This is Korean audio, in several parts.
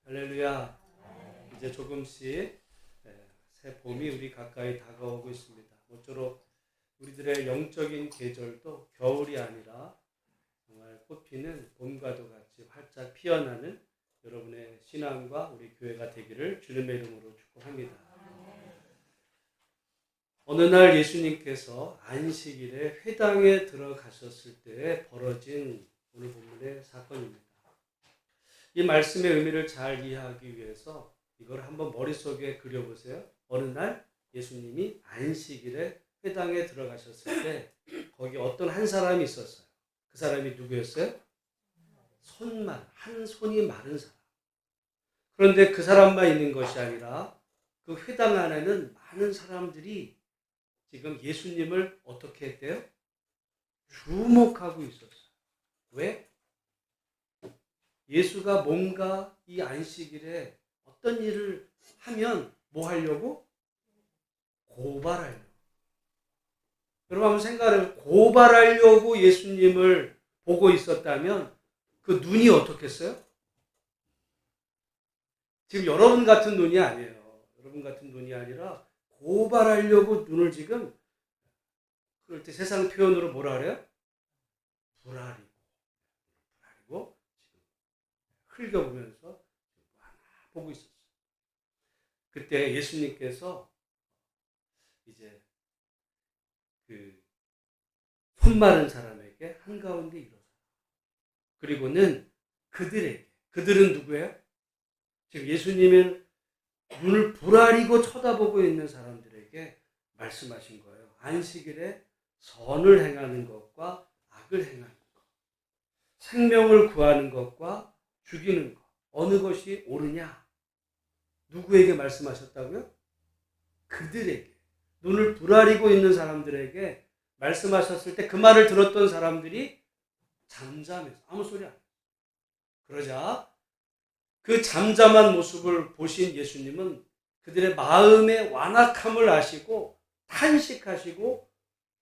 할렐루야. 이제 조금씩 새 봄이 우리 가까이 다가오고 있습니다. 모쪼록 우리들의 영적인 계절도 겨울이 아니라 정말 꽃피는 봄과도 같이 활짝 피어나는 여러분의 신앙과 우리 교회가 되기를 주님의 이름으로 축복합니다. 어느 날 예수님께서 안식일에 회당에 들어가셨을 때 벌어진 오늘 본문의 사건입니다. 이 말씀의 의미를 잘 이해하기 위해서 이걸 한번 머릿속에 그려보세요. 어느 날 예수님이 안식일에 회당에 들어가셨을 때 거기 어떤 한 사람이 있었어요. 그 사람이 누구였어요? 한 손이 마른 사람. 그런데 그 사람만 있는 것이 아니라 그 회당 안에는 많은 사람들이 지금 예수님을 어떻게 했대요? 주목하고 있었어요. 왜? 예수가 뭔가 이 안식일에 어떤 일을 하면 뭐 하려고? 고발하려고. 여러분 한번 생각해요. 고발하려고 예수님을 보고 있었다면 그 눈이 어떻겠어요? 지금 여러분 같은 눈이 아니에요. 여러분 같은 눈이 아니라 고발하려고 눈을 지금, 그럴 때 세상 표현으로 뭐라 그래요? 불알이고 흘겨보면서 보고 있었어요. 그때 예수님께서 이제 그 손 마른 사람에게 한가운데 일어서요. 그리고는 그들은 누구예요? 지금 예수님은 눈을 부라리고 쳐다보고 있는 사람들에게 말씀하신 거예요. 안식일에 선을 행하는 것과 악을 행하는 것, 생명을 구하는 것과 죽이는 것, 어느 것이 옳으냐? 누구에게 말씀하셨다고요? 그들에게, 눈을 부라리고 있는 사람들에게 말씀하셨을 때 그 말을 들었던 사람들이 잠잠해서 아무 소리 안 해요. 그러자 그 잠잠한 모습을 보신 예수님은 그들의 마음의 완악함을 아시고 탄식하시고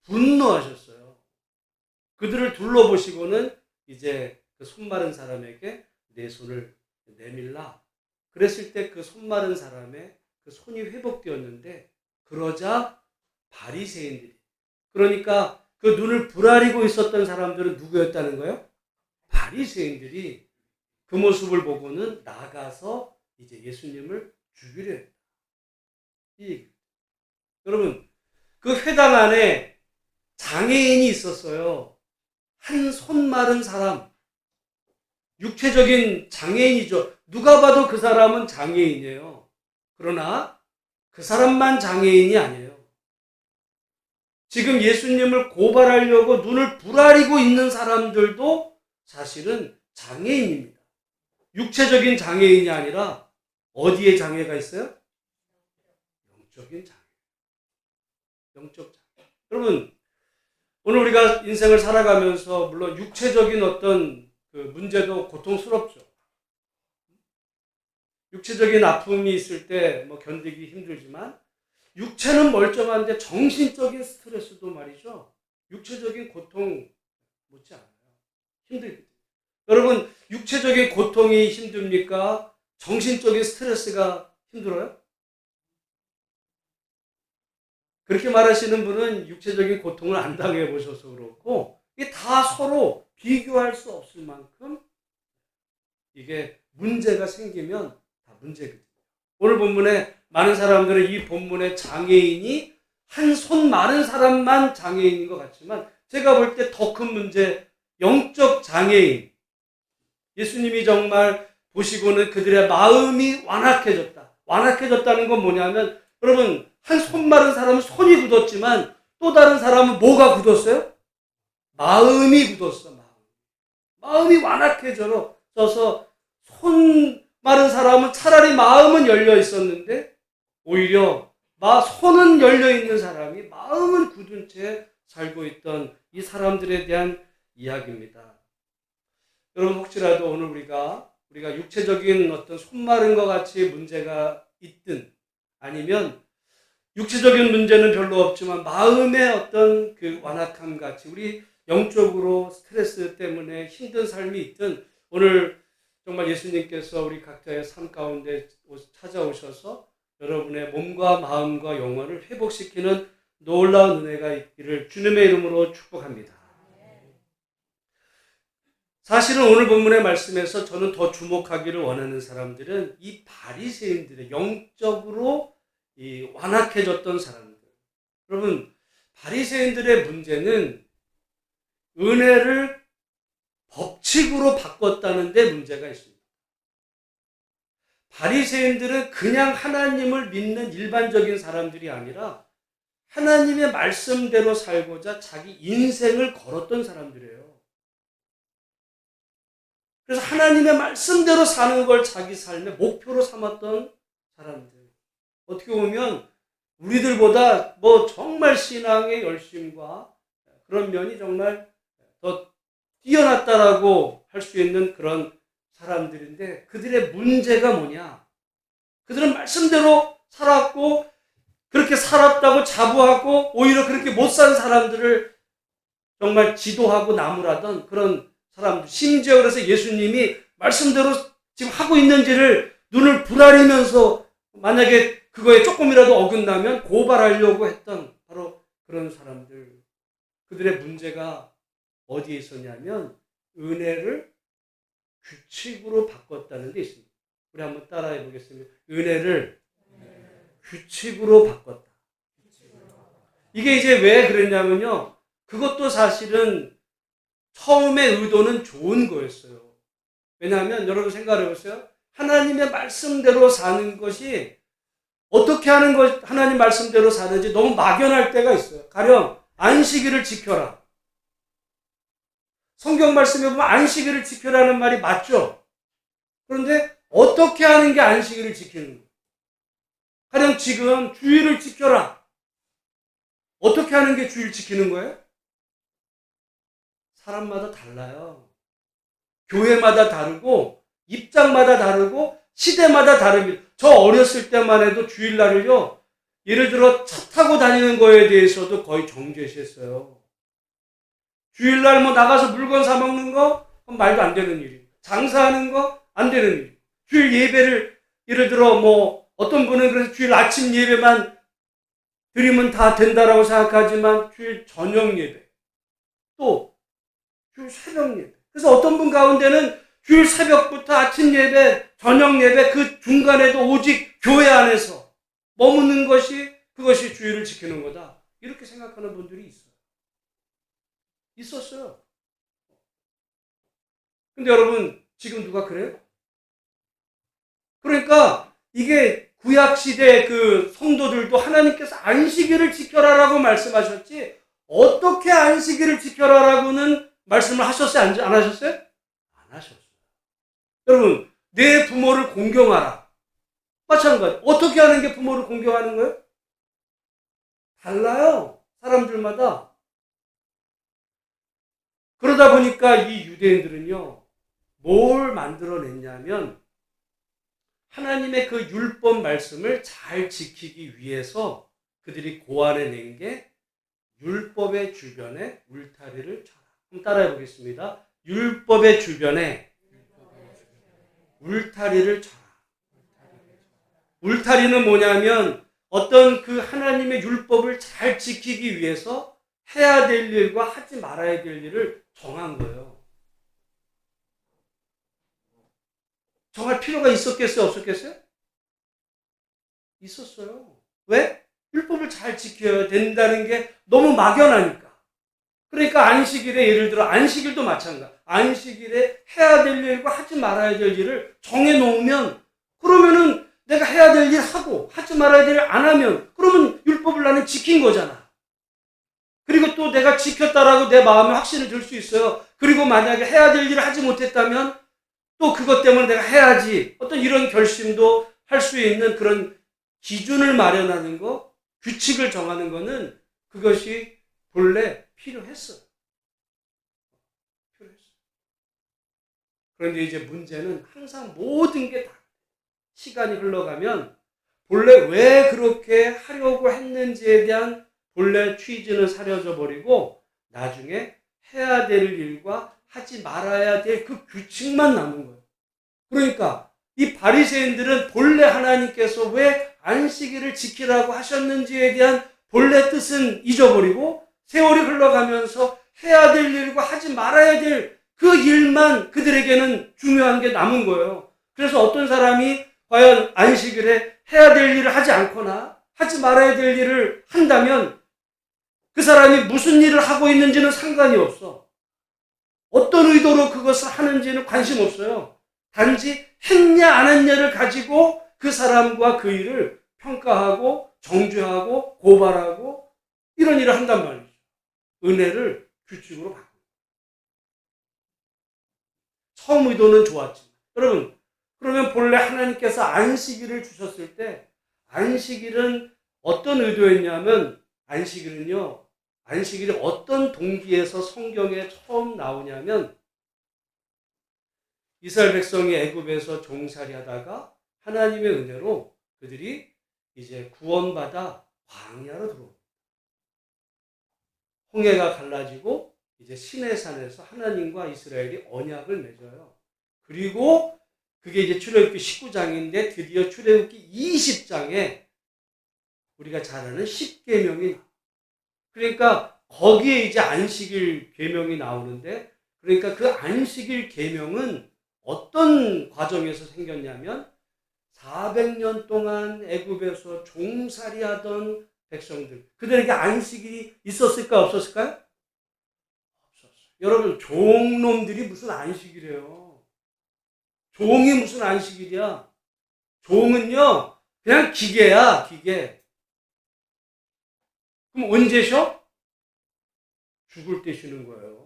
분노하셨어요. 그들을 둘러보시고는 이제 그 손 마른 사람에게 내 손을 내밀라. 그랬을 때 그 손 마른 사람의 그 손이 회복되었는데, 그러자 바리새인들이, 그러니까 그 눈을 부라리고 있었던 사람들은 누구였다는 거예요? 바리새인들이 그 모습을 보고는 나가서 이제 예수님을 죽이려 했다. 여러분, 그 회당 안에 장애인이 있었어요. 한 손 마른 사람. 육체적인 장애인이죠. 누가 봐도 그 사람은 장애인이에요. 그러나 그 사람만 장애인이 아니에요. 지금 예수님을 고발하려고 눈을 부라리고 있는 사람들도 사실은 장애인입니다. 육체적인 장애인이 아니라 어디에 장애가 있어요? 영적인 장애. 영적 장애. 여러분, 오늘 우리가 인생을 살아가면서 물론 육체적인 어떤 그 문제도 고통스럽죠. 육체적인 아픔이 있을 때 뭐 견디기 힘들지만 육체는 멀쩡한데 정신적인 스트레스도 말이죠. 육체적인 고통 못지 않아요. 힘들거든요. 여러분, 육체적인 고통이 힘듭니까? 정신적인 스트레스가 힘들어요? 그렇게 말하시는 분은 육체적인 고통을 안 당해 보셔서 그렇고, 이게 다 서로 비교할 수 없을 만큼 이게 문제가 생기면 다 문제거든요. 오늘 본문에 많은 사람들은 이 본문의 장애인이 한 손 마른 사람만 장애인인 것 같지만, 제가 볼 때 더 큰 문제, 영적 장애인. 예수님이 정말 보시고는 그들의 마음이 완악해졌다. 완악해졌다는 건 뭐냐면, 여러분, 한 손 마른 사람은 손이 굳었지만 또 다른 사람은 뭐가 굳었어요? 마음이 굳었어. 마음이 완악해져서 손 마른 사람은 차라리 마음은 열려 있었는데 오히려 손은 열려 있는 사람이 마음은 굳은 채 살고 있던 이 사람들에 대한 이야기입니다. 여러분, 혹시라도 오늘 우리가 육체적인 어떤 손 마른 것 같이 문제가 있든, 아니면 육체적인 문제는 별로 없지만 마음의 어떤 그 완악함 같이 우리 영적으로 스트레스 때문에 힘든 삶이 있든, 오늘 정말 예수님께서 우리 각자의 삶 가운데 찾아오셔서 여러분의 몸과 마음과 영혼을 회복시키는 놀라운 은혜가 있기를 주님의 이름으로 축복합니다. 사실은 오늘 본문의 말씀에서 저는 더 주목하기를 원하는 사람들은 이 바리새인들의 영적으로 완악해졌던 사람들. 여러분, 바리새인들의 문제는 은혜를 법칙으로 바꿨다는 데 문제가 있습니다. 바리새인들은 그냥 하나님을 믿는 일반적인 사람들이 아니라 하나님의 말씀대로 살고자 자기 인생을 걸었던 사람들이에요. 그래서 하나님의 말씀대로 사는 걸 자기 삶의 목표로 삼았던 사람들. 어떻게 보면 우리들보다 정말 신앙의 열심과 그런 면이 정말 더 뛰어났다라고 할 수 있는 그런 사람들인데, 그들의 문제가 뭐냐? 그들은 말씀대로 살았고 그렇게 살았다고 자부하고 오히려 그렇게 못 산 사람들을 정말 지도하고 나무라던 그런 사람들. 심지어 그래서 예수님이 말씀대로 지금 하고 있는지를 눈을 부라리면서 만약에 그거에 조금이라도 어긋나면 고발하려고 했던 바로 그런 사람들. 그들의 문제가 어디에 있었냐면 은혜를 규칙으로 바꿨다는 데 있습니다. 우리 한번 따라해 보겠습니다. 은혜를 규칙으로 바꿨다. 이게 이제 왜 그랬냐면요, 그것도 사실은 처음의 의도는 좋은 거였어요. 왜냐하면 여러분 생각해 보세요. 하나님의 말씀대로 사는 것이 어떻게 하는 것, 하나님 말씀대로 사는지 너무 막연할 때가 있어요. 가령 안식일을 지켜라. 성경 말씀에 보면 안식일을 지켜라는 말이 맞죠? 그런데 어떻게 하는 게 안식일을 지키는 거예요? 가령 지금 주일을 지켜라. 어떻게 하는 게 주일 지키는 거예요? 사람마다 달라요. 교회마다 다르고 입장마다 다르고 시대마다 다릅니다. 저 어렸을 때만 해도 주일날을요, 예를 들어 차 타고 다니는 거에 대해서도 거의 정죄시했어요. 주일날 나가서 물건 사 먹는 거 말도 안 되는 일이에요. 장사하는 거 안 되는 일이에요. 주일 예배를 예를 들어 어떤 분은 그래서 주일 아침 예배만 드리면 다 된다라고 생각하지만 주일 저녁 예배, 또 주일 새벽 예배. 그래서 어떤 분 가운데는 주일 새벽부터 아침 예배, 저녁 예배, 그 중간에도 오직 교회 안에서 머무는 것이 그것이 주일을 지키는 거다. 이렇게 생각하는 분들이 있어요. 있었어요. 근데 여러분, 지금 누가 그래요? 그러니까 이게 구약시대 그 성도들도 하나님께서 안식일을 지켜라라고 말씀하셨지, 어떻게 안식일을 지켜라라고는 말씀을 하셨어요? 안 하셨어요? 안 하셨어요. 여러분, 내 부모를 공경하라. 마찬가지. 어떻게 하는 게 부모를 공경하는 거예요? 달라요. 사람들마다. 그러다 보니까 이 유대인들은요, 뭘 만들어냈냐면 하나님의 그 율법 말씀을 잘 지키기 위해서 그들이 고안해낸 게 율법의 주변에 울타리를 쳐라. 한번 따라해 보겠습니다. 율법의 주변에 울타리를 쳐라. 울타리는 뭐냐면 어떤 그 하나님의 율법을 잘 지키기 위해서 해야 될 일과 하지 말아야 될 일을 정한 거예요. 정할 필요가 있었겠어요? 없었겠어요? 있었어요. 왜? 율법을 잘 지켜야 된다는 게 너무 막연하니까. 그러니까 안식일에 예를 들어 안식일도 마찬가지. 안식일에 해야 될 일과 하지 말아야 될 일을 정해놓으면, 그러면은 내가 해야 될 일 하고 하지 말아야 될 일 안 하면 그러면 율법을 나는 지킨 거잖아. 그리고 또 내가 지켰다라고 내 마음에 확신을 들 수 있어요. 그리고 만약에 해야 될 일을 하지 못했다면 또 그것 때문에 내가 해야지, 어떤 이런 결심도 할 수 있는 그런 기준을 마련하는 거, 규칙을 정하는 거는 그것이 본래 필요했어요. 그런데 이제 문제는 항상 모든 게 다 시간이 흘러가면 본래 왜 그렇게 하려고 했는지에 대한 본래 취지는 사려져 버리고 나중에 해야 될 일과 하지 말아야 될 그 규칙만 남은 거예요. 그러니까 이 바리새인들은 본래 하나님께서 왜 안식일을 지키라고 하셨는지에 대한 본래 뜻은 잊어버리고 세월이 흘러가면서 해야 될 일과 하지 말아야 될 그 일만 그들에게는 중요한 게 남은 거예요. 그래서 어떤 사람이 과연 안식일에 해야 될 일을 하지 않거나 하지 말아야 될 일을 한다면 그 사람이 무슨 일을 하고 있는지는 상관이 없어. 어떤 의도로 그것을 하는지는 관심 없어요. 단지 했냐 안 했냐를 가지고 그 사람과 그 일을 평가하고 정죄하고 고발하고 이런 일을 한단 말이죠. 은혜를 규칙으로 바꿔. 처음 의도는 좋았지만 여러분, 그러면 본래 하나님께서 안식일을 주셨을 때 안식일은 어떤 의도였냐면 안식일이 어떤 동기에서 성경에 처음 나오냐면 이스라엘 백성이 애굽에서 종살이 하다가 하나님의 은혜로 그들이 이제 구원받아 광야로 들어옵니다. 홍해가 갈라지고 이제 시내산에서 하나님과 이스라엘이 언약을 맺어요. 그리고 그게 이제 출애굽기 19장인데 드디어 출애굽기 20장에 우리가 잘 아는 10계명이 그러니까 거기에 이제 안식일 계명이 나오는데 그러니까 그 안식일 계명은 어떤 과정에서 생겼냐면 400년 동안 애굽에서 종살이하던 백성들 그들에게 안식일이 있었을까 없었을까요? 여러분, 종놈들이 무슨 안식이래요. 종이 무슨 안식일이야. 종은요, 그냥 기계야, 기계. 그럼 언제 쉬어? 죽을 때 쉬는 거예요.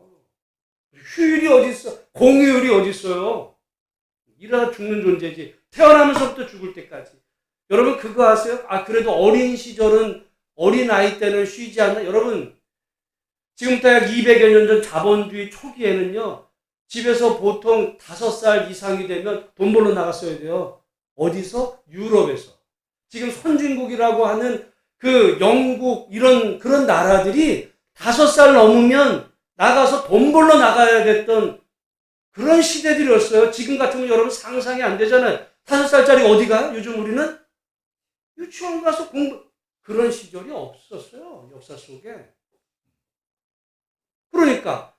휴일이 어디 있어? 공휴일이 어디 있어요? 일하다 죽는 존재지. 태어나면서부터 죽을 때까지. 여러분 그거 아세요? 그래도 어린 시절은 어린 아이 때는 쉬지 않나? 여러분 지금부터 약 200여 년 전 자본주의 초기에는요. 집에서 보통 5살 이상이 되면 돈 벌러 나갔어야 돼요. 어디서? 유럽에서. 지금 선진국이라고 하는 그 영국 이런 그런 나라들이 5살 넘으면 나가서 돈 벌러 나가야 됐던 그런 시대들이었어요. 지금 같으면 여러분 상상이 안 되잖아요. 5살짜리 어디 가요? 요즘 우리는 유치원 가서 그런 시절이 없었어요. 역사 속에. 그러니까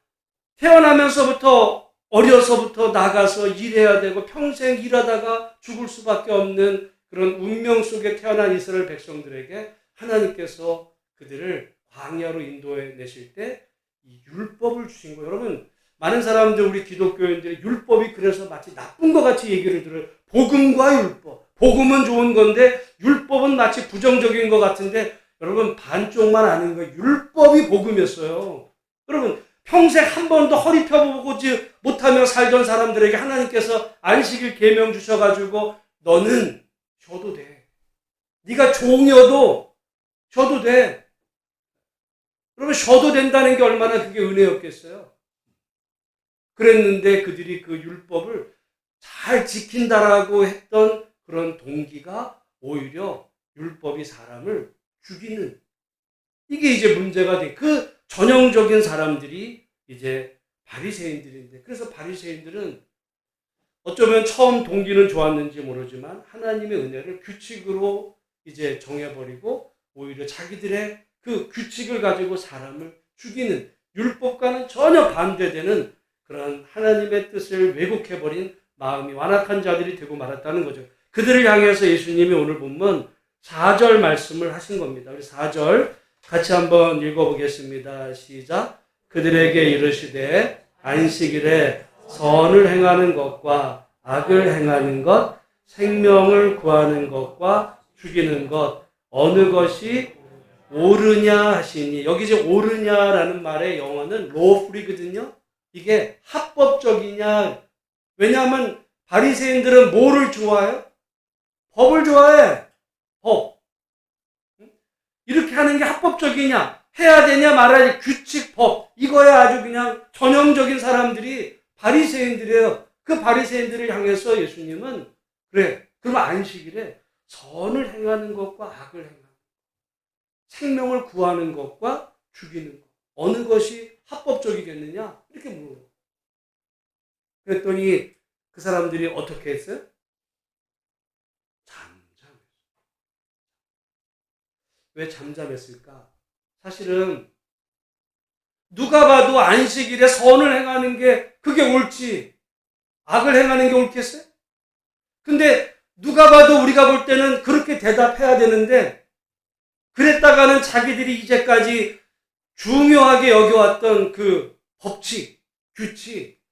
태어나면서부터 어려서부터 나가서 일해야 되고 평생 일하다가 죽을 수밖에 없는 그런 운명 속에 태어난 이스라엘 백성들에게 하나님께서 그들을 광야로 인도해 내실 때 이 율법을 주신 거예요. 여러분 많은 사람들 우리 기독교인들이 율법이 그래서 마치 나쁜 것 같이 얘기를 들어요. 복음과 율법. 복음은 좋은 건데 율법은 마치 부정적인 것 같은데 여러분 반쪽만 아는 거예요. 율법이 복음이었어요. 여러분 평생 한 번도 허리 펴보지 못하며 살던 사람들에게 하나님께서 안식일 계명 주셔가지고 너는 쉬어도 돼. 네가 종이어도 쉬어도 돼. 그러면 쉬어도 된다는 게 얼마나 그게 은혜였겠어요. 그랬는데 그들이 그 율법을 잘 지킨다라고 했던 그런 동기가 오히려 율법이 사람을 죽이는 이게 이제 문제가 돼. 그 전형적인 사람들이 이제 바리새인들인데 그래서 바리새인들은 어쩌면 처음 동기는 좋았는지 모르지만 하나님의 은혜를 규칙으로 이제 정해버리고 오히려 자기들의 그 규칙을 가지고 사람을 죽이는 율법과는 전혀 반대되는 그런 하나님의 뜻을 왜곡해버린 마음이 완악한 자들이 되고 말았다는 거죠. 그들을 향해서 예수님이 오늘 보면 4절 말씀을 하신 겁니다. 우리 4절 같이 한번 읽어보겠습니다. 시작. 그들에게 이르시되 안식일에 선을 행하는 것과 악을 행하는 것, 생명을 구하는 것과 죽이는 것 어느 것이 옳으냐 하시니 여기 이제 옳으냐라는 말의 영어는 lawful이거든요. 이게 합법적이냐. 왜냐하면 바리새인들은 뭐를 좋아해요? 법을 좋아해. 법. 이렇게 하는 게 합법적이냐? 해야 되냐 말아야 돼. 규칙, 법. 이거에 아주 그냥 전형적인 사람들이 바리새인들이에요. 그 바리새인들을 향해서 예수님은 그래. 그럼 안식일에 선을 행하는 것과 악을 행하는 것. 생명을 구하는 것과 죽이는 것. 어느 것이 합법적이겠느냐? 이렇게 물어요. 그랬더니 그 사람들이 어떻게 했어요? 잠잠했어요. 왜 잠잠했을까? 사실은 누가 봐도 안식일에 선을 행하는 게 그게 옳지, 악을 행하는 게 옳겠어요? 근데 누가 봐도 우리가 볼 때는 그렇게 대답해야 되는데, 그랬다가는 자기들이 이제까지 중요하게 여겨왔던 그 법칙, 규칙,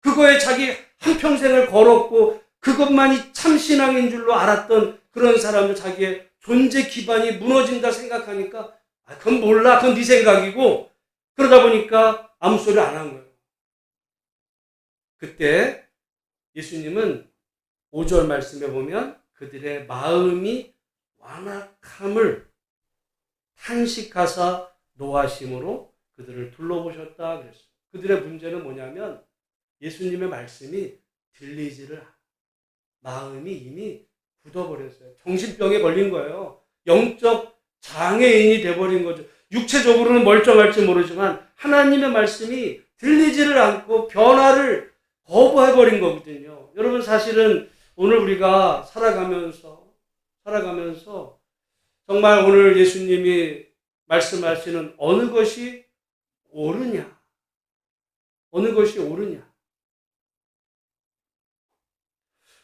그거에 자기 한평생을 걸었고 그것만이 참신앙인 줄로 알았던 그런 사람들, 자기의 존재 기반이 무너진다 생각하니까 그건 몰라, 그건 네 생각이고, 그러다 보니까 아무 소리 안 한 거예요. 그때 예수님은 5절 말씀에 보면 그들의 마음이 완악함을 탄식하사 노하심으로 그들을 둘러보셨다 그랬어요. 그들의 문제는 뭐냐면 예수님의 말씀이 들리지를 않아요. 마음이 이미 굳어버렸어요. 정신병에 걸린 거예요. 영적 장애인이 돼버린 거죠. 육체적으로는 멀쩡할지 모르지만 하나님의 말씀이 들리지를 않고 변화를 거부해버린 거거든요. 여러분, 사실은 오늘 우리가 살아가면서 정말 오늘 예수님이 말씀하시는 어느 것이 옳으냐, 어느 것이 옳으냐,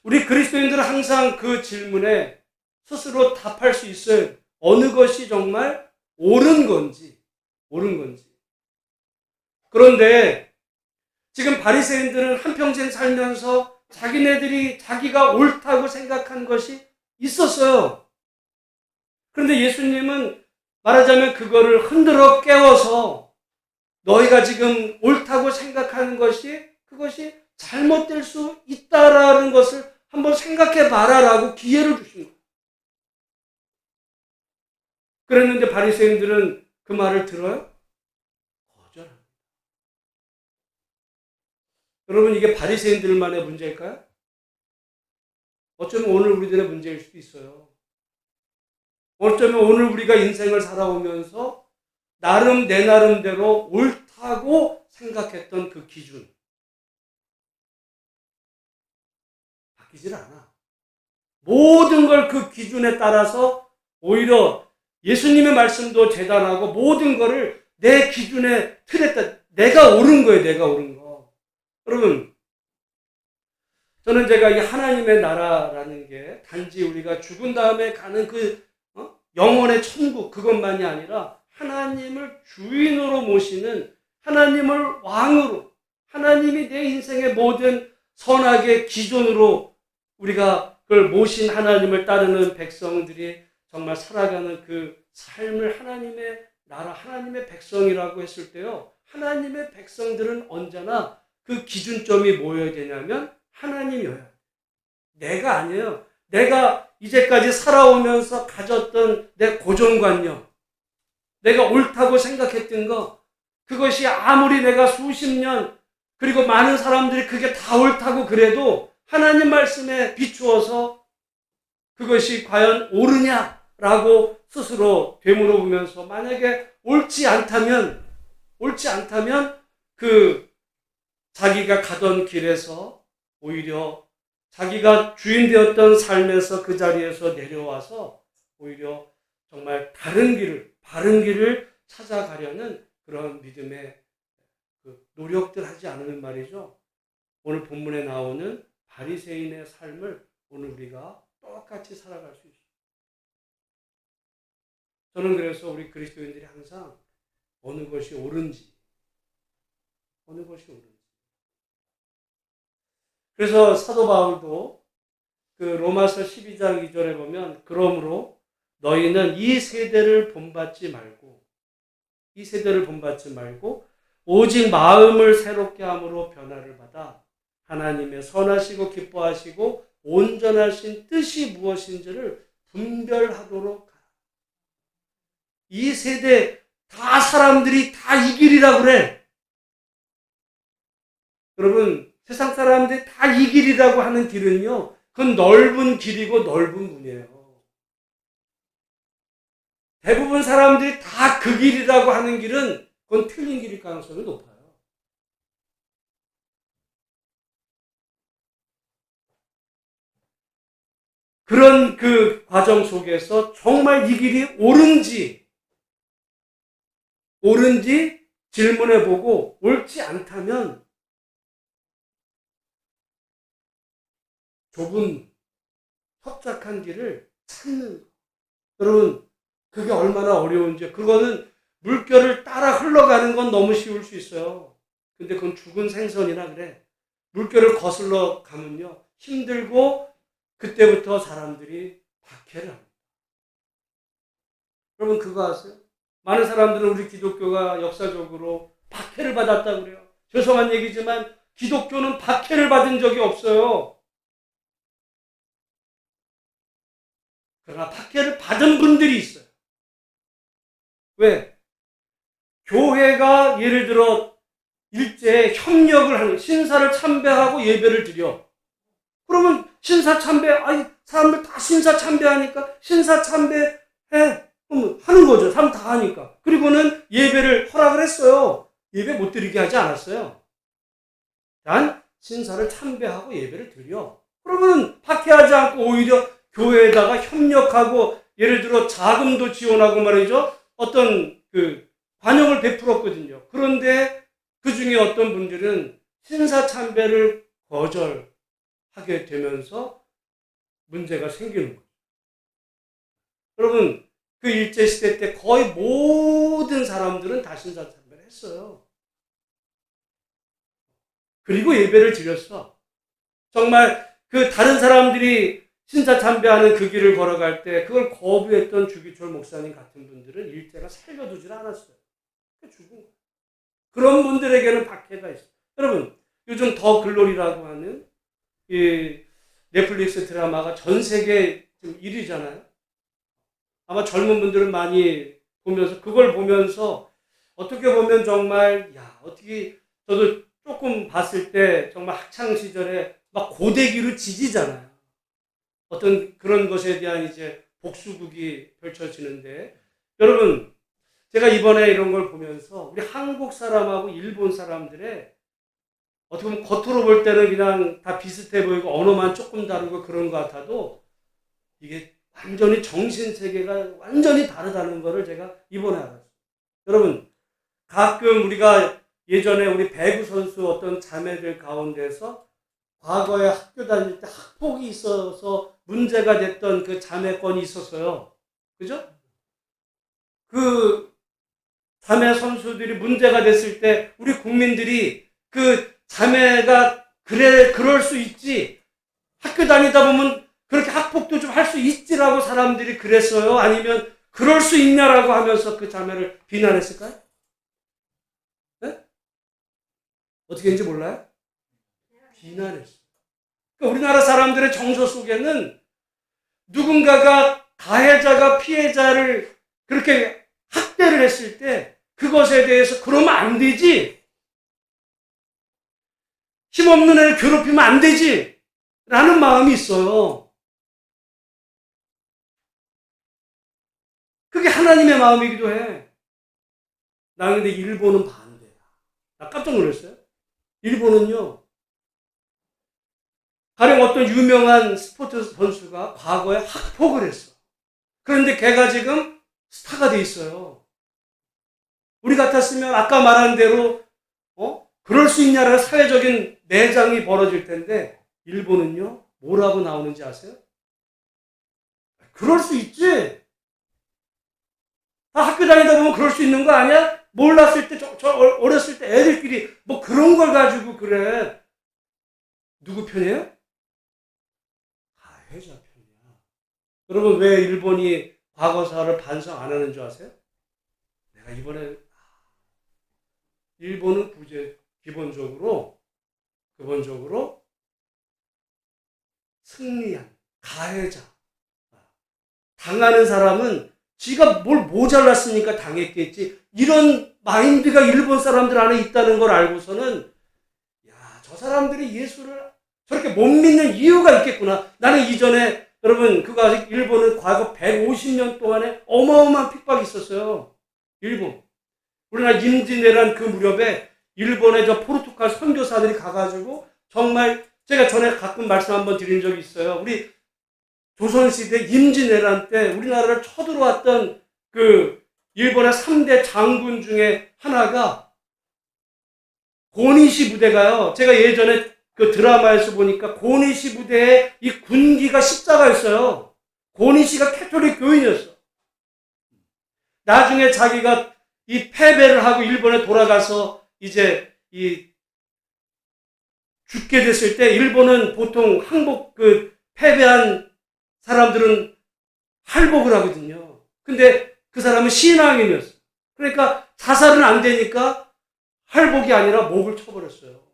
우리 그리스도인들은 항상 그 질문에 스스로 답할 수 있어요. 어느 것이 정말 옳은 건지. 그런데 지금 바리새인들은 한평생 살면서 자기네들이 자기가 옳다고 생각한 것이 있었어요. 그런데 예수님은 말하자면 그거를 흔들어 깨워서 너희가 지금 옳다고 생각하는 것이, 그것이 잘못될 수 있다라는 것을 한번 생각해 봐라라고 기회를 주신 거예요. 그랬는데 바리새인들은 그 말을 들어요? 거절합니다. 여러분, 이게 바리새인들만의 문제일까요? 어쩌면 오늘 우리들의 문제일 수도 있어요. 어쩌면 오늘 우리가 인생을 살아오면서 내 나름대로 옳다고 생각했던 그 기준 바뀌질 않아. 모든 걸 그 기준에 따라서 오히려 예수님의 말씀도 재단하고 모든 거를 내 기준에 틀에 내가 옳은 거예요. 내가 옳은 거. 여러분, 저는 제가 이 하나님의 나라라는 게 단지 우리가 죽은 다음에 가는 그 영원의 천국, 그것만이 아니라 하나님을 주인으로 모시는, 하나님을 왕으로, 하나님이 내 인생의 모든 선악의 기준으로 우리가 그걸 모신 하나님을 따르는 백성들이 정말 살아가는 그 삶을 하나님의 나라, 하나님의 백성이라고 했을 때요, 하나님의 백성들은 언제나 그 기준점이 뭐여야 되냐면 하나님이어야 돼요. 내가 아니에요. 내가 이제까지 살아오면서 가졌던 내 고정관념, 내가 옳다고 생각했던 거, 그것이 아무리 내가 수십 년, 그리고 많은 사람들이 그게 다 옳다고 그래도 하나님 말씀에 비추어서 그것이 과연 옳으냐라고 스스로 되물어보면서 만약에 옳지 않다면 그 자기가 가던 길에서 오히려 자기가 주인 되었던 삶에서 그 자리에서 내려와서 오히려 정말 바른 길을 찾아가려는 그런 믿음의 그 노력들 하지 않으면 말이죠. 오늘 본문에 나오는 바리새인의 삶을 오늘 우리가 똑같이 살아갈 수 있어요. 저는 그래서 우리 그리스도인들이 항상 어느 것이 옳은지. 그래서 사도 바울도 그 로마서 12장 2절에 보면 그러므로 너희는 이 세대를 본받지 말고 오직 마음을 새롭게 함으로 변화를 받아 하나님의 선하시고 기뻐하시고 온전하신 뜻이 무엇인지를 분별하도록 하라. 이 세대 다 사람들이 다 이 길이라고 그래. 여러분, 세상 사람들이 다 이 길이라고 하는 길은요, 그건 넓은 길이고 넓은 문이에요. 대부분 사람들이 다 그 길이라고 하는 길은 그건 틀린 길일 가능성이 높아요. 그런 그 과정 속에서 정말 이 길이 옳은지 질문해보고 옳지 않다면 좁은 협착한 길을 찾는 거. 여러분, 그게 얼마나 어려운지. 그거는 물결을 따라 흘러가는 건 너무 쉬울 수 있어요. 근데 그건 죽은 생선이나 그래. 물결을 거슬러 가면요, 힘들고 그때부터 사람들이 박해를 합니다. 여러분 그거 아세요? 많은 사람들은 우리 기독교가 역사적으로 박해를 받았다고 그래요. 죄송한 얘기지만 기독교는 박해를 받은 적이 없어요. 그러나 박해를 받은 분들이 있어요. 왜? 교회가 예를 들어 일제에 협력을 하는, 신사를 참배하고 예배를 드려. 그러면 신사 참배, 사람들 다 신사 참배하니까 신사 참배해. 하는 거죠. 사람 다 하니까. 그리고는 예배를 허락을 했어요. 예배 못 드리게 하지 않았어요. 단 신사를 참배하고 예배를 드려. 그러면 박해하지 않고 오히려 교회에다가 협력하고 예를 들어 자금도 지원하고 말이죠. 어떤 그 관용을 베풀었거든요. 그런데 그 중에 어떤 분들은 신사 참배를 거절하게 되면서 문제가 생기는 거죠. 여러분, 그 일제시대 때 거의 모든 사람들은 다 신사 참배를 했어요. 그리고 예배를 드렸어. 정말 그 다른 사람들이 신사 참배하는 그 길을 걸어갈 때 그걸 거부했던 주기철 목사님 같은 분들은 일제가 살려두질 않았어요. 죽은 거예요. 그런 분들에게는 박해가 있어요. 여러분, 요즘 더 글로리라고 하는 이 넷플릭스 드라마가 전 세계 지금 1위잖아요. 아마 젊은 분들은 많이 보면서, 그걸 보면서 어떻게 보면 정말, 어떻게, 저도 조금 봤을 때 정말 학창시절에 막 고데기로 지지잖아요. 어떤 그런 것에 대한 이제 복수극이 펼쳐지는데, 여러분, 제가 이번에 이런 걸 보면서 우리 한국 사람하고 일본 사람들의 어떻게 보면 겉으로 볼 때는 그냥 다 비슷해 보이고 언어만 조금 다르고 그런 것 같아도 이게 완전히 정신세계가 완전히 다르다는 것을 제가 이번에 알았어요. 여러분, 가끔 우리가 예전에 우리 배구 선수 어떤 자매들 가운데서 과거에 학교 다닐 때 학폭이 있어서 문제가 됐던 그 자매권이 있었어요. 그죠? 그 자매 선수들이 문제가 됐을 때 우리 국민들이 그 자매가 그럴 수 있지. 학교 다니다 보면 그렇게 학폭도 좀 할 수 있지라고 사람들이 그랬어요? 아니면 그럴 수 있냐라고 하면서 그 자매를 비난했을까요? 네? 어떻게 했는지 몰라요? 비난했어요. 그러니까 우리나라 사람들의 정서 속에는 누군가가 가해자가 피해자를 그렇게 학대를 했을 때 그것에 대해서 그러면 안 되지. 힘없는 애를 괴롭히면 안 되지. 라는 마음이 있어요. 그게 하나님의 마음이기도 해. 나 근데 일본은 반대야. 나 깜짝 놀랐어요. 일본은요, 가령 어떤 유명한 스포츠 선수가 과거에 학폭을 했어. 그런데 걔가 지금 스타가 돼 있어요. 우리 같았으면 아까 말한 대로 그럴 수 있냐라는 사회적인 내장이 벌어질 텐데 일본은요, 뭐라고 나오는지 아세요? 그럴 수 있지. 다 학교 다니다 보면 그럴 수 있는 거 아니야? 몰랐을 때, 어렸을 때 애들끼리 뭐 그런 걸 가지고 그래. 누구 편이에요? 가해자 편이야. 여러분, 왜 일본이 과거사를 반성 안 하는 줄 아세요? 내가 이번에 일본은 기본적으로 승리한 가해자, 당하는 사람은 지가 뭘 모자랐으니까 당했겠지, 이런 마인드가 일본 사람들 안에 있다는 걸 알고서는 저 사람들이 예수를 저렇게 못 믿는 이유가 있겠구나. 나는 이전에 여러분 그거 아직 일본은 과거 150년 동안에 어마어마한 핍박이 있었어요. 일본. 우리나라 임진왜란 그 무렵에 일본의 저 포르투갈 선교사들이 가가지고 정말 제가 전에 가끔 말씀 한번 드린 적이 있어요. 우리 조선시대 임진왜란 때 우리나라를 쳐들어왔던 그 일본의 3대 장군 중에 하나가 고니시 부대가요. 제가 예전에 그 드라마에서 보니까 고니시 부대에 이 군기가 십자가였어요. 고니시가 캐톨릭 교인이었어. 나중에 자기가 이 패배를 하고 일본에 돌아가서 이제 이 죽게 됐을 때 일본은 보통 패배한 사람들은 할복을 하거든요. 근데 그 사람은 신앙인이었어. 그러니까 자살은 안 되니까 할복이 아니라 목을 쳐버렸어요.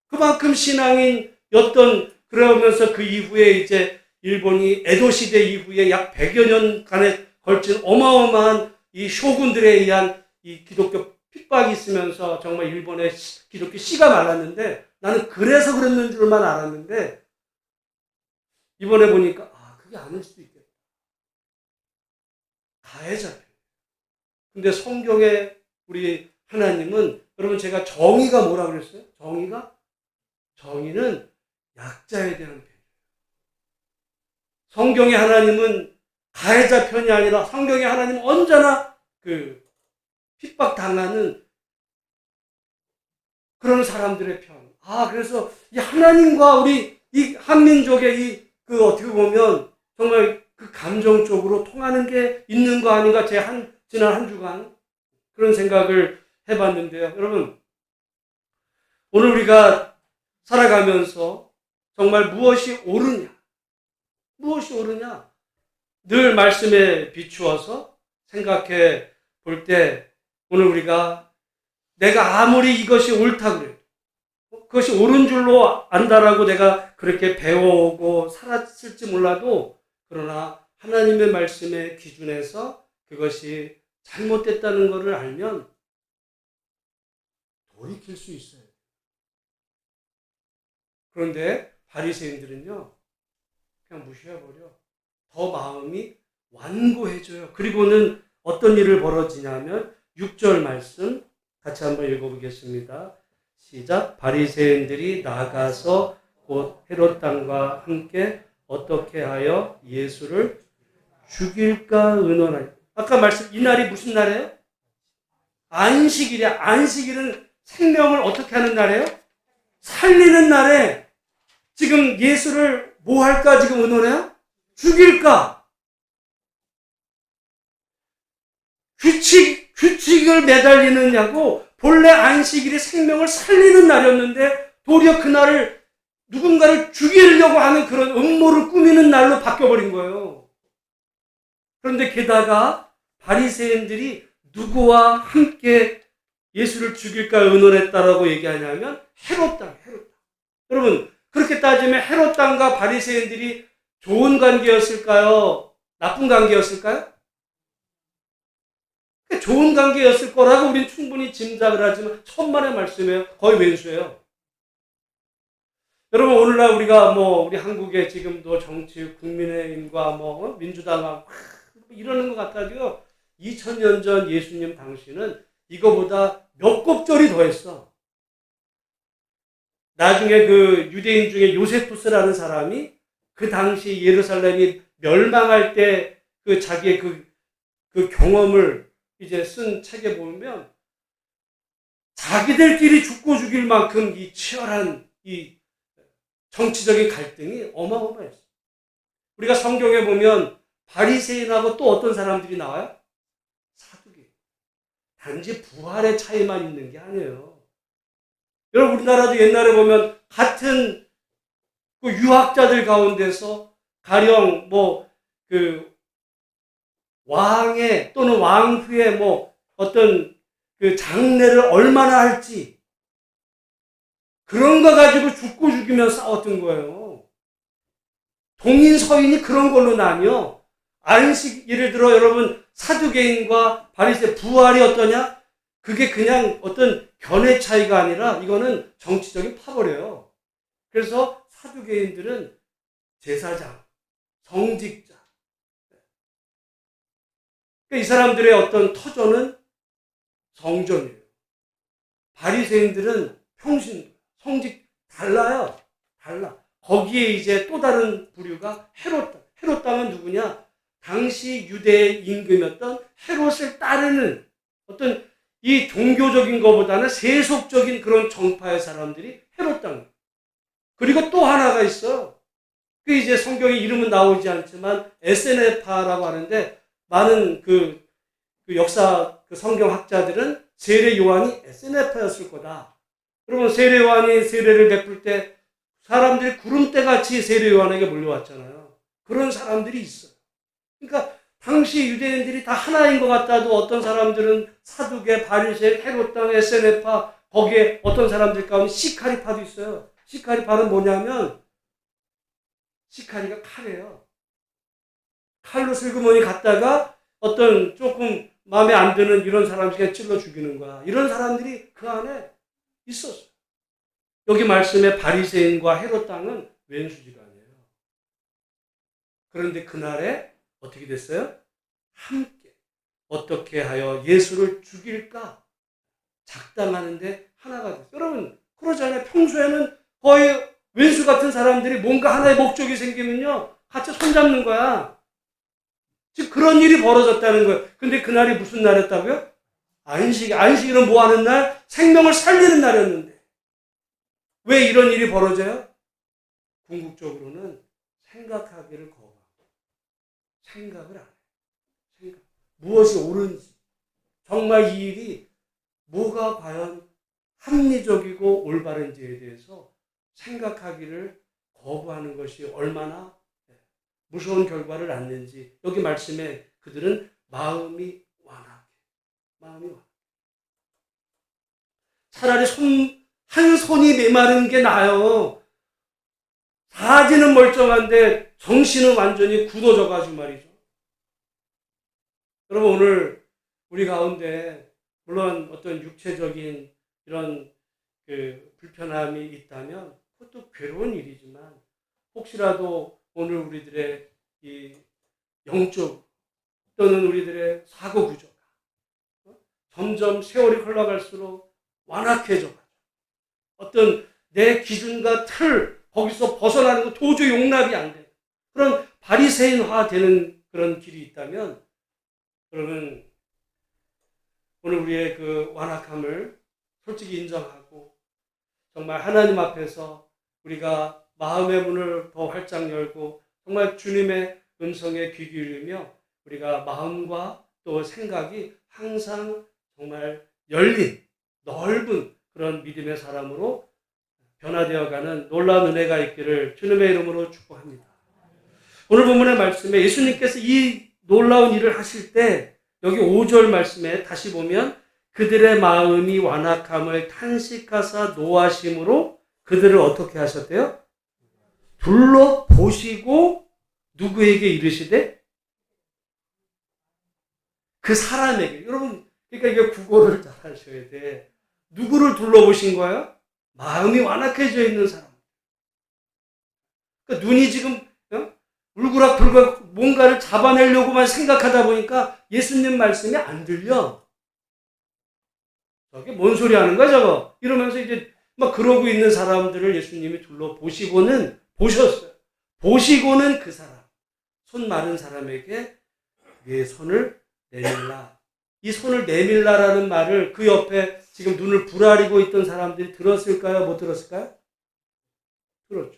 그만큼 신앙인이었던, 그러면서 그 이후에 이제 일본이 에도 시대 이후에 약 100여 년간에 걸친 어마어마한 이 쇼군들에 의한 이 기독교 핍박이 있으면서 정말 일본의 기독교 씨가 말랐는데, 나는 그래서 그랬는 줄만 알았는데 이번에 보니까 그게 아닐 수도 있겠다. 가해자예요. 근데 성경에 우리 하나님은, 여러분 제가 정의가 뭐라 그랬어요? 정의는 약자에 대한 편이에요. 성경의 하나님은 가해자 편이 아니라 성경의 하나님은 언제나 그 핍박당하는 그런 사람들의 편. 그래서 이 하나님과 우리 이 한민족의 어떻게 보면 정말 그 감정적으로 통하는 게 있는 거 아닌가, 지난 한 주간 그런 생각을 해봤는데요. 여러분, 오늘 우리가 살아가면서 정말 무엇이 옳으냐 늘 말씀에 비추어서 생각해 볼 때, 오늘 우리가 내가 아무리 이것이 옳다 그래도, 그것이 옳은 줄로 안다라고 내가 그렇게 배워오고 살았을지 몰라도, 그러나 하나님의 말씀의 기준에서 그것이 잘못됐다는 것을 알면 돌이킬 수 있어요. 그런데 바리새인들은요, 그냥 무시해버려. 더 마음이 완고해져요. 그리고는 어떤 일을 벌어지냐면 6절 말씀 같이 한번 읽어보겠습니다. 시작. 바리새인들이 나가서 곧 헤롯 왕과 함께 어떻게 하여 예수를 죽일까 의논하여. 아까 말씀, 이 날이 무슨 날이에요? 안식일이야. 안식일은 생명을 어떻게 하는 날이에요? 살리는 날에 지금 예수를 뭐 할까 지금 의논해요? 죽일까? 규칙을 매달리느냐고. 본래 안식일이 생명을 살리는 날이었는데 도리어 그날을 누군가를 죽이려고 하는 그런 음모를 꾸미는 날로 바뀌어버린 거예요. 그런데 게다가 바리새인들이 누구와 함께 예수를 죽일까 의논했다라고 얘기하냐면 헤롯 땅. 여러분, 그렇게 따지면 헤롯 땅과 바리새인들이 좋은 관계였을까요? 나쁜 관계였을까요? 좋은 관계였을 거라고 우리는 충분히 짐작을 하지만 천만의 말씀이에요. 거의 왼수예요. 여러분, 오늘날 우리가 우리 한국의 지금도 정치, 국민의힘과 민주당과 이러는 것 같아도요, 2000년 전 예수님 당시는 이거보다 몇 곱절이 더했어. 나중에 그 유대인 중에 요세푸스라는 사람이 그 당시 예루살렘이 멸망할 때 그 자기의 그 경험을 이제 쓴 책에 보면 자기들끼리 죽고 죽일 만큼 이 치열한 이 정치적인 갈등이 어마어마했어요. 우리가 성경에 보면 바리새인하고 또 어떤 사람들이 나와요? 사두개. 단지 부활의 차이만 있는 게 아니에요. 여러분, 우리나라도 옛날에 보면 같은 그 유학자들 가운데서 가령 왕의 또는 왕후의 어떤 그 장례를 얼마나 할지 그런 거 가지고 죽고 죽이며 싸웠던 거예요. 동인 서인이 그런 걸로 나뉘어. 안식, 예를 들어 여러분, 사두개인과 바리새 부활이 어떠냐? 그게 그냥 어떤 견해 차이가 아니라 이거는 정치적인 파벌이에요. 그래서 사두개인들은 제사장, 성직자. 이 사람들의 어떤 터전은 성전이에요. 바리새인들은 평신, 성직 달라요. 달라. 거기에 이제 또 다른 부류가 헤롯. 헤롯 땅은 누구냐? 당시 유대의 임금이었던 헤롯을 따르는 어떤 이 종교적인 것보다는 세속적인 그런 정파의 사람들이 헤롯 땅. 그리고 또 하나가 있어. 그 이제 성경에 이름은 나오지 않지만 에세네파라고 하는데 많은 그 역사 그 성경학자들은 세례 요한이 에세네파였을 거다. 그러면 세례 요한이 세례를 베풀 때 사람들이 구름대 같이 세례 요한에게 몰려왔잖아요. 그런 사람들이 있어요. 그러니까 당시 유대인들이 다 하나인 것 같아도 어떤 사람들은 사두개, 바리새, 헤롯 땅, 에세네파 거기에 어떤 사람들 가운데 시카리파도 있어요. 시카리파는 뭐냐면 시카리가 칼이에요. 칼로 슬그머니 갔다가 어떤 조금 마음에 안 드는 이런 사람에게 찔러 죽이는 거야. 이런 사람들이 그 안에 있었어요. 여기 말씀에 바리새인과 헤롯 땅은 왼수지간이에요. 그런데 그날에 어떻게 됐어요? 함께 어떻게 하여 예수를 죽일까 작당하는데 하나가 됐어요. 여러분 그러잖아요. 평소에는 거의 왼수 같은 사람들이 뭔가 하나의 목적이 생기면요 같이 손잡는 거야. 즉 그런 일이 벌어졌다는 거예요. 근데 그날이 무슨 날이었다고요? 안식일은 뭐 하는 날? 생명을 살리는 날이었는데 왜 이런 일이 벌어져요? 궁극적으로는 생각하기를 거부하고 생각을 안 해요. 무엇이 옳은지 정말 이 일이 뭐가 과연 합리적이고 올바른지에 대해서 생각하기를 거부하는 것이 얼마나 무서운 결과를 낳는지 여기 말씀에 그들은 마음이 완악해. 차라리 한 손이 메마른 게 나아요. 사지는 멀쩡한데 정신은 완전히 굳어져가지고 말이죠. 여러분 오늘 우리 가운데 물론 어떤 육체적인 이런 그 불편함이 있다면 그것도 괴로운 일이지만 혹시라도 오늘 우리들의 이 영적 또는 우리들의 사고 구조가 점점 세월이 흘러갈수록 완악해져가지고 어떤 내 기준과 틀 거기서 벗어나는 거 도저히 용납이 안 돼. 그런 바리새인화 되는 그런 길이 있다면 그러면 오늘 우리의 그 완악함을 솔직히 인정하고 정말 하나님 앞에서 우리가 마음의 문을 더 활짝 열고 정말 주님의 음성에 귀 기울이며 우리가 마음과 또 생각이 항상 정말 열린 넓은 그런 믿음의 사람으로 변화되어가는 놀라운 은혜가 있기를 주님의 이름으로 축복합니다. 오늘 본문의 말씀에 예수님께서 이 놀라운 일을 하실 때 여기 5절 말씀에 다시 보면 그들의 마음이 완악함을 탄식하사 노하심으로 그들을 어떻게 하셨대요? 둘러보시고 누구에게 이르시되? 그 사람에게. 여러분 그러니까 이게 국어를 잘 하셔야 돼. 누구를 둘러보신 거예요? 마음이 완악해져 있는 사람. 그러니까 눈이 지금 울그락불그락 뭔가를 잡아내려고만 생각하다 보니까 예수님 말씀이 안 들려. 저게 뭔 소리 하는 거야 저거? 이러면서 이제 막 그러고 있는 사람들을 예수님이 둘러보시고는 보셨어요. 보시고는 그 사람, 손 마른 사람에게 내 손을 내밀라. 이 손을 내밀라라는 말을 그 옆에 지금 눈을 부라리고 있던 사람들이 들었을까요? 못 들었을까요? 들었죠.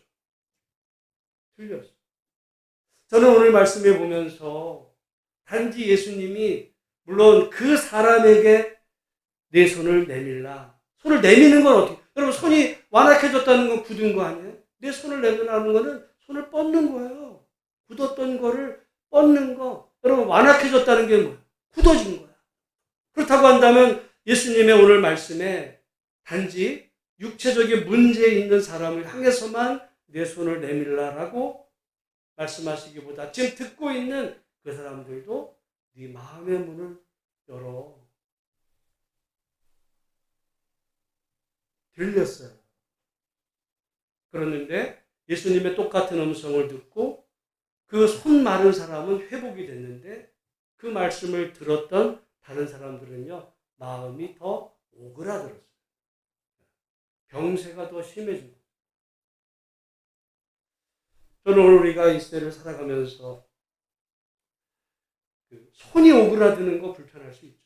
들렸어요. 저는 오늘 말씀해 보면서 단지 예수님이 물론 그 사람에게 내 손을 내밀라. 손을 내미는 건 어떻게? 여러분 손이 완악해졌다는 건 굳은 거 아니에요? 내 손을 내밀라는 거는 손을 뻗는 거예요. 굳었던 거를 뻗는 거. 여러분 완악해졌다는 게 뭐예요? 굳어진 거야. 그렇다고 한다면 예수님의 오늘 말씀에 단지 육체적인 문제에 있는 사람을 향해서만 내 손을 내밀라라고 말씀하시기보다 지금 듣고 있는 그 사람들도 네 마음의 문을 열어. 들렸어요. 그랬는데 예수님의 똑같은 음성을 듣고 그 손 마른 사람은 회복이 됐는데 그 말씀을 들었던 다른 사람들은요 마음이 더 오그라들었어요. 병세가 더 심해진 거예요. 저는 오늘 우리가 이 시대를 살아가면서 손이 오그라드는 거 불편할 수 있죠.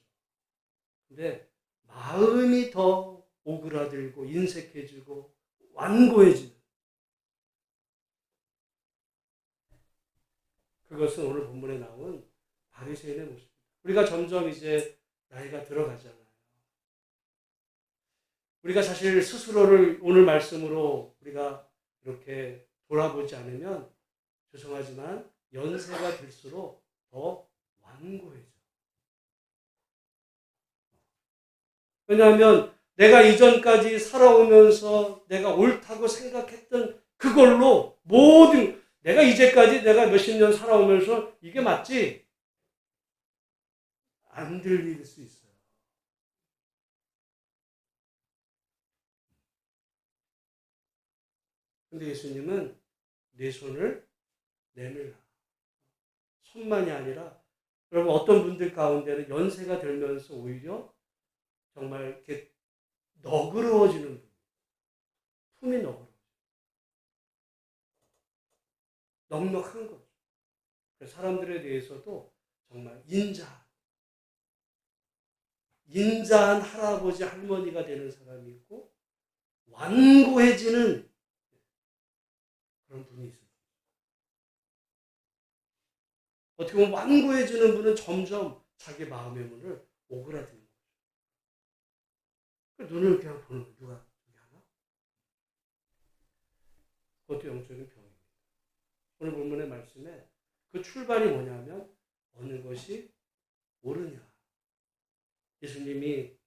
근데 마음이 더 오그라들고 인색해지고 완고해지는, 그것은 오늘 본문에 나온 바리새인의 모습입니다. 우리가 점점 이제 나이가 들어가잖아요. 우리가 사실 스스로를 오늘 말씀으로 우리가 이렇게 돌아보지 않으면 죄송하지만 연세가 들수록 더 완고해져. 왜냐하면 내가 이전까지 살아오면서 내가 옳다고 생각했던 그걸로 모든, 내가 이제까지 내가 몇십 년 살아오면서 이게 맞지? 안 들릴 수 있어요. 근데 예수님은 내 손을 내밀라. 손만이 아니라, 여러분 어떤 분들 가운데는 연세가 들면서 오히려 정말 이렇게 너그러워지는 분, 품이 너그러워, 넉넉한 거죠. 사람들에 대해서도 정말 인자한 할아버지 할머니가 되는 사람이 있고 완고해지는 그런 분이 있어요. 어떻게 보면 완고해지는 분은 점점 자기 마음의 문을 오그라드는 거죠. 눈을 그냥 보는 거예요. 누가 하나? 그것도 영적인 병입니다. 오늘 본문의 말씀에 그 출발이 뭐냐면 어느 것이 옳으냐. 예수님이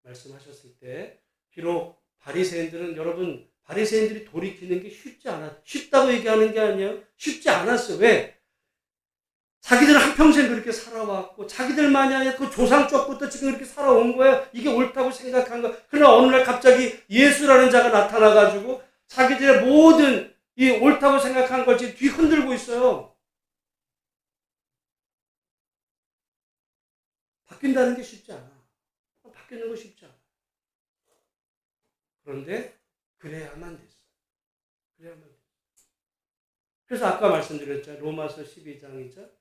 말씀하셨을 때 비록 바리새인들은, 여러분 바리새인들이 돌이키는 게 쉽다고 얘기하는 게 아니에요. 쉽지 않았어요. 왜? 자기들은 한평생 그렇게 살아왔고 자기들만이 아니라 그 조상 쪽부터 지금 그렇게 살아온 거예요. 이게 옳다고 생각한 거. 그러나 어느 날 갑자기 예수라는 자가 나타나가지고 자기들의 모든 이 옳다고 생각한 걸 지금 뒤흔들고 있어요. 바뀐다는 게 쉽지 않아. 바뀌는 거 쉽지 않아. 그런데 그래야만 됐어. 그래야만 됐어. 그래서 아까 말씀드렸죠. 로마서 12장이죠.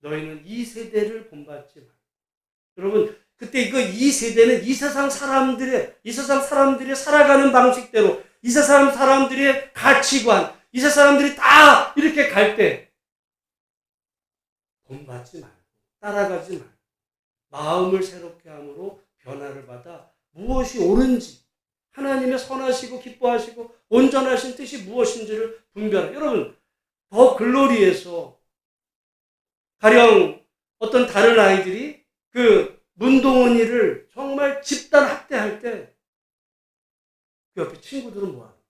너희는 이 세대를 본받지 말고. 여러분 그때 이거 이 세대는 이 세상 사람들의 살아가는 방식대로, 이 세상 사람들의 가치관, 이 세상 사람들이 다 이렇게 갈 때 본받지 말고 따라가지 말고 마음을 새롭게 함으로 변화를 받아 무엇이 옳은지, 하나님의 선하시고 기뻐하시고 온전하신 뜻이 무엇인지를 분별하라. 여러분 더 글로리에서 가령 어떤 다른 아이들이 그 문동은이를 정말 집단 학대할 때 그 옆에 친구들은 뭐하는 거예요?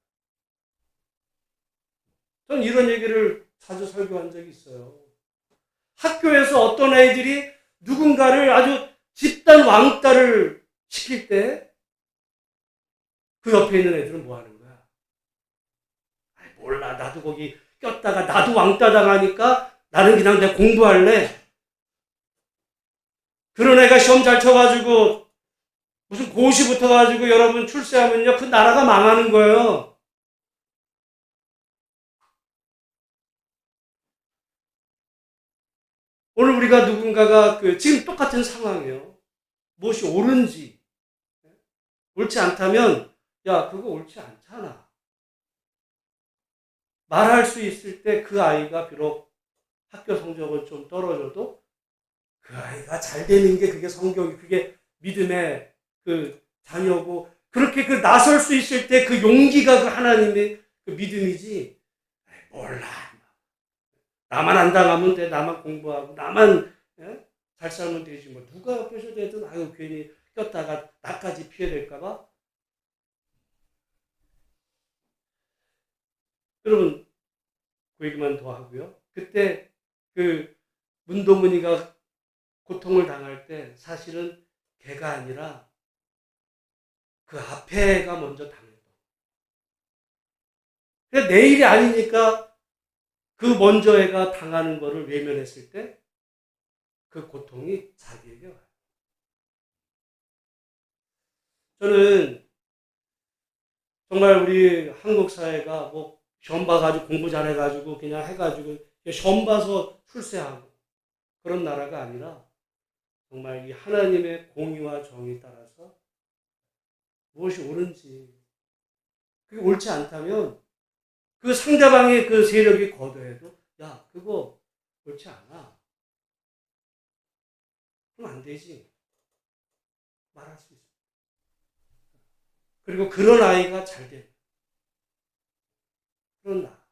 전 이런 얘기를 자주 설교한 적이 있어요. 학교에서 어떤 아이들이 누군가를 아주 집단 왕따를 시킬 때 그 옆에 있는 애들은 뭐하는 거야? 몰라, 나도 거기 꼈다가 나도 왕따 당하니까 나는 그냥 내가 공부할래. 그런 애가 시험 잘 쳐가지고 무슨 고시 붙어가지고 여러분 출세하면요 그 나라가 망하는 거예요. 오늘 우리가 누군가가 지금 똑같은 상황이에요. 무엇이 옳은지, 옳지 않다면 야 그거 옳지 않잖아 말할 수 있을 때 그 아이가 비록 학교 성적은 좀 떨어져도 그 아이가 잘 되는 게 그게 성경이, 그게 믿음의 그 자녀고, 그렇게 그 나설 수 있을 때 그 용기가 그 하나님의 그 믿음이지. 몰라. 나만 안 당하면 돼. 나만 공부하고 나만 잘 살면 되지. 뭐 누가 옆에서 되든 아유 괜히 꼈다가 나까지 피해될까 봐. 여러분 그 얘기만 더 하고요. 그때 그 문동은이가 고통을 당할 때 사실은 걔가 아니라 그 앞에 애가 먼저 당했다. 그러니까 내 일이 아니니까 그 먼저 애가 당하는 거를 외면했을 때 그 고통이 자기에게 와요. 저는 정말 우리 한국 사회가 뭐 시험 봐가지고 공부 잘해가지고 그냥 해가지고 시험 봐서 출세하고 그런 나라가 아니라 정말 이 하나님의 공의와 정의 따라서 무엇이 옳은지 그게 옳지 않다면 그 상대방의 그 세력이 거둬해도 야 그거 옳지 않아. 그럼 안 되지. 말할 수 있습니다. 그리고 그런 아이가 잘 되는 그런 나라.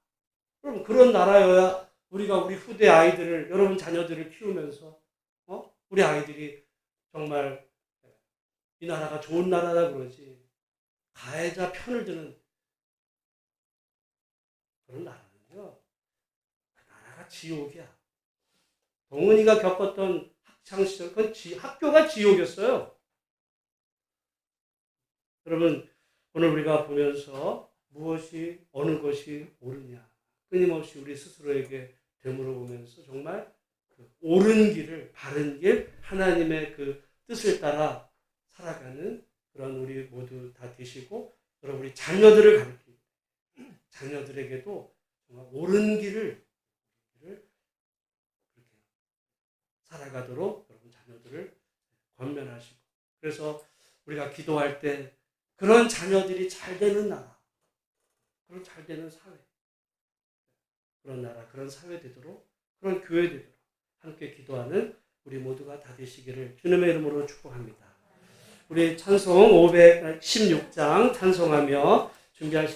그럼 그런 나라여야 우리가 우리 후대 아이들을 여러분 자녀들을 키우면서 우리 아이들이 정말 이 나라가 좋은 나라다 그러지 가해자 편을 드는 그런 나라는요. 그 나라가 지옥이야. 동은이가 겪었던 학창시절 그건 학교가 지옥이었어요. 여러분 오늘 우리가 보면서 무엇이 어느 것이 옳으냐 끊임없이 우리 스스로에게 되물어보면서 정말 그 옳은 길을 바른 길 하나님의 그 뜻을 따라 살아가는 그런 우리 모두 다 되시고 여러분 우리 자녀들을 가르치고 자녀들에게도 정말 옳은 길을 그렇게 살아가도록 여러분 자녀들을 권면하시고 그래서 우리가 기도할 때 그런 자녀들이 잘 되는 나라 그런 잘 되는 사회 그런 나라 그런 사회 되도록 그런 교회 되도록 함께 기도하는 우리 모두가 다 되시기를 주님의 이름으로 축복합니다. 우리 찬송 516장 찬송하며 준비할